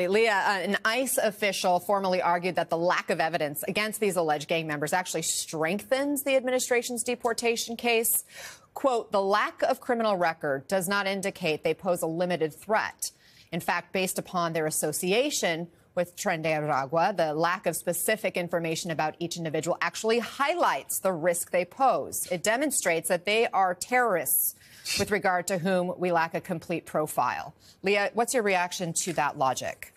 Leah, an ICE official formally argued that the lack of evidence against these alleged gang members actually strengthens the administration's deportation case. Quote, the lack of criminal record does not indicate they pose a limited threat. In fact, based upon their association with Tren de Aragua, the lack of specific information about each individual actually highlights the risk they pose. It demonstrates that they are terrorists with regard to whom we lack a complete profile. Leah, what's your reaction to that logic?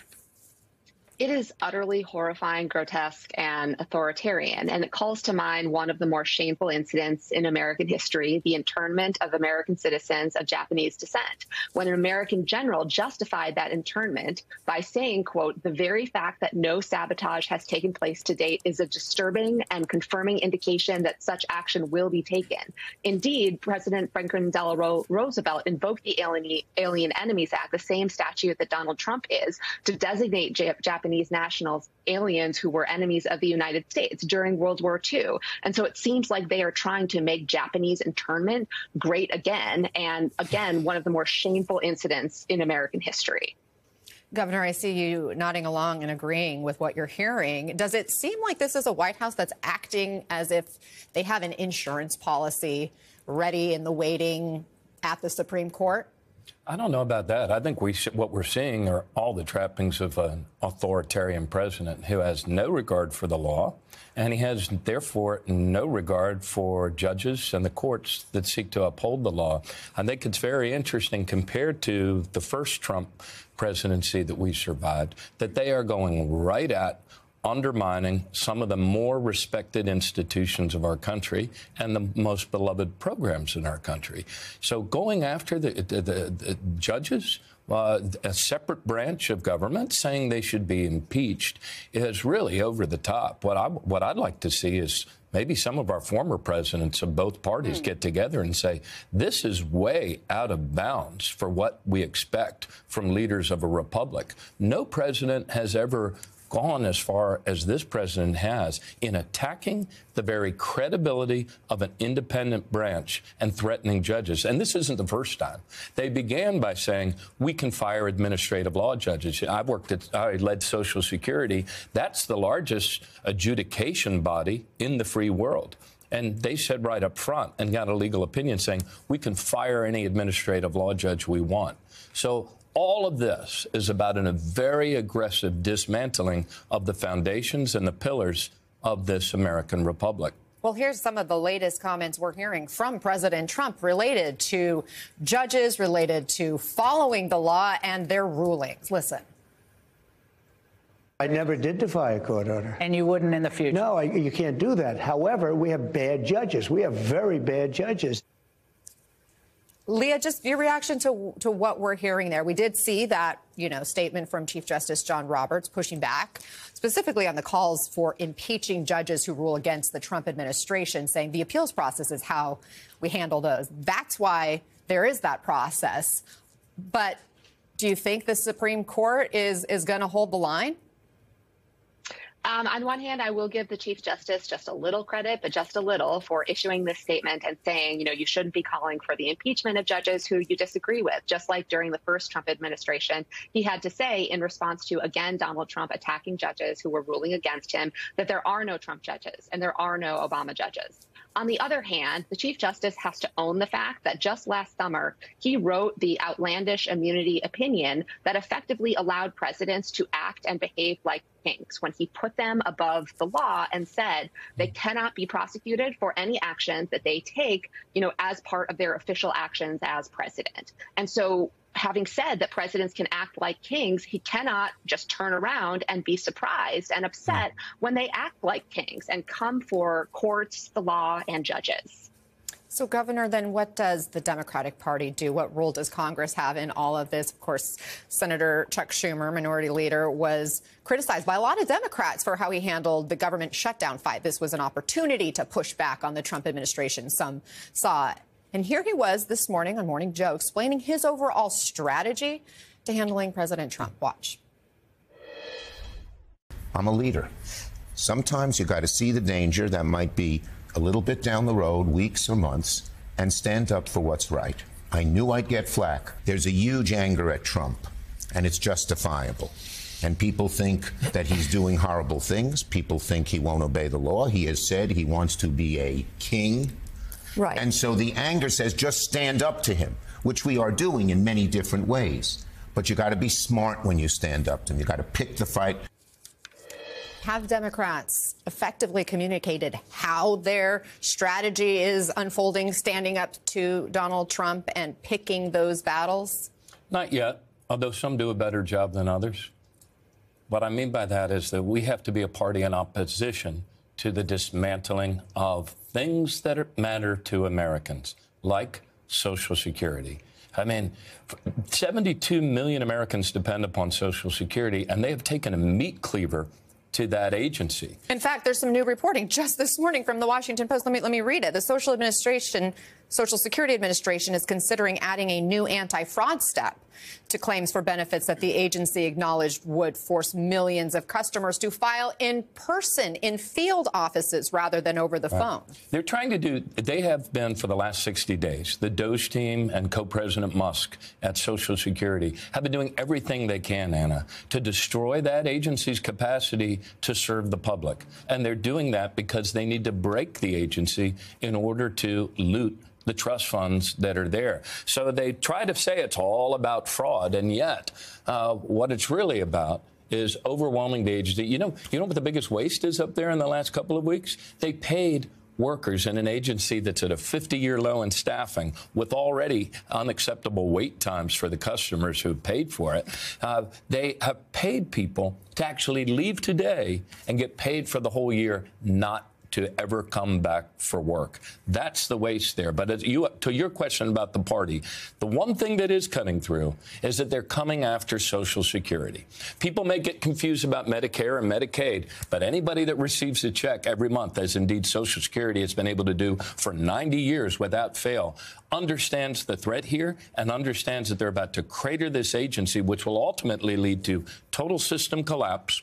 It is utterly horrifying, grotesque, and authoritarian, and it calls to mind one of the more shameful incidents in American history, the internment of American citizens of Japanese descent, when an American general justified that internment by saying, quote, the very fact that no sabotage has taken place to date is a disturbing and confirming indication that such action will be taken. Indeed, President Franklin Delano Roosevelt invoked the Alien Enemies Act, the same statute that Donald Trump is, to designate Japanese nationals aliens who were enemies of the United States during World War II. And so it seems like they are trying to make Japanese internment great again, and again, one of the more shameful incidents in American history. Governor, I see you nodding along and agreeing with what you're hearing. Does it seem like this is a White House that's acting as if they have an insurance policy ready in the waiting at the Supreme Court? I don't know about that. I think what we're seeing are all the trappings of an authoritarian president who has no regard for the law, and he has, therefore, no regard for judges and the courts that seek to uphold the law. I think it's very interesting compared to the first Trump presidency that we survived, that they are going right at undermining some of the more respected institutions of our country and the most beloved programs in our country. So going after the judges, a separate branch of government, saying they should be impeached is really over the top. What I'd like to see is maybe some of our former presidents of both parties get together and say, this is way out of bounds for what we expect from leaders of a republic. No president has ever gone as far as this president has in attacking the very credibility of an independent branch and threatening judges. And this isn't the first time. They began by saying, we can fire administrative law judges. I led Social Security. That's the largest adjudication body in the free world. And they said right up front and got a legal opinion saying, we can fire any administrative law judge we want. So all of this is about a very aggressive dismantling of the foundations and the pillars of this American republic. Well, here's some of the latest comments we're hearing from President Trump related to judges, related to following the law and their rulings. Listen. I never did defy a court order. And you wouldn't in the future? No, you can't do that. However, we have bad judges. We have very bad judges. Leah, just your reaction to what we're hearing there. We did see that, statement from Chief Justice John Roberts pushing back specifically on the calls for impeaching judges who rule against the Trump administration, saying the appeals process is how we handle those. That's why there is that process. But do you think the Supreme Court is going to hold the line? On one hand, I will give the Chief Justice just a little credit, but just a little, for issuing this statement and saying, you shouldn't be calling for the impeachment of judges who you disagree with. Just like during the first Trump administration, he had to say in response to, again, Donald Trump attacking judges who were ruling against him, that there are no Trump judges and there are no Obama judges. On the other hand, the Chief Justice has to own the fact that just last summer, he wrote the outlandish immunity opinion that effectively allowed presidents to act and behave like kings when he put them above the law and said they cannot be prosecuted for any actions that they take, as part of their official actions as president. And so having said that presidents can act like kings, he cannot just turn around and be surprised and upset when they act like kings and come for courts, the law, and judges. So, Governor, then what does the Democratic Party do? What role does Congress have in all of this? Of course, Senator Chuck Schumer, minority leader, was criticized by a lot of Democrats for how he handled the government shutdown fight. This was an opportunity to push back on the Trump administration, some saw. And here he was this morning on Morning Joe explaining his overall strategy to handling President Trump. Watch. I'm a leader. Sometimes you got to see the danger that might be a little bit down the road, weeks or months, and stand up for what's right. I knew I'd get flack. There's a huge anger at Trump, and it's justifiable. And people think that he's doing horrible things. People think he won't obey the law. He has said he wants to be a king. Right. And so the anger says just stand up to him, which we are doing in many different ways. But you got to be smart when you stand up to him. You got to pick the fight. Have Democrats effectively communicated how their strategy is unfolding, standing up to Donald Trump and picking those battles? Not yet, although some do a better job than others. What I mean by that is that we have to be a party in opposition to the dismantling of things that matter to Americans, like Social Security. I mean, 72 million Americans depend upon Social Security, and they have taken a meat cleaver to that agency. In fact, there's some new reporting just this morning from the Washington Post. Let me read it. The Social Security Administration is considering adding a new anti-fraud step to claims for benefits that the agency acknowledged would force millions of customers to file in person in field offices rather than over the phone. They're trying to do, they have been for the last 60 days, the Doge team and co-president Musk at Social Security have been doing everything they can, Anna, to destroy that agency's capacity to serve the public. And they're doing that because they need to break the agency in order to loot the trust funds that are there. So they try to say it's all about fraud, and yet what it's really about is overwhelming the agency. You know what the biggest waste is up there in the last couple of weeks? They paid workers in an agency that's at a 50-year low in staffing with already unacceptable wait times for the customers who paid for it. They have paid people to actually leave today and get paid for the whole year, not to ever come back for work. That's the waste there. But to your question about the party, the one thing that is cutting through is that they're coming after Social Security. People may get confused about Medicare and Medicaid, but anybody that receives a check every month, as indeed Social Security has been able to do for 90 years without fail, understands the threat here and understands that they're about to crater this agency, which will ultimately lead to total system collapse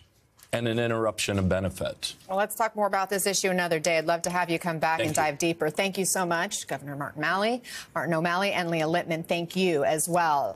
and an interruption of benefits. Well, let's talk more about this issue another day. I'd love to have you come back and dive deeper. Thank you so much, Governor Martin O'Malley, and Leah Litman. Thank you as well.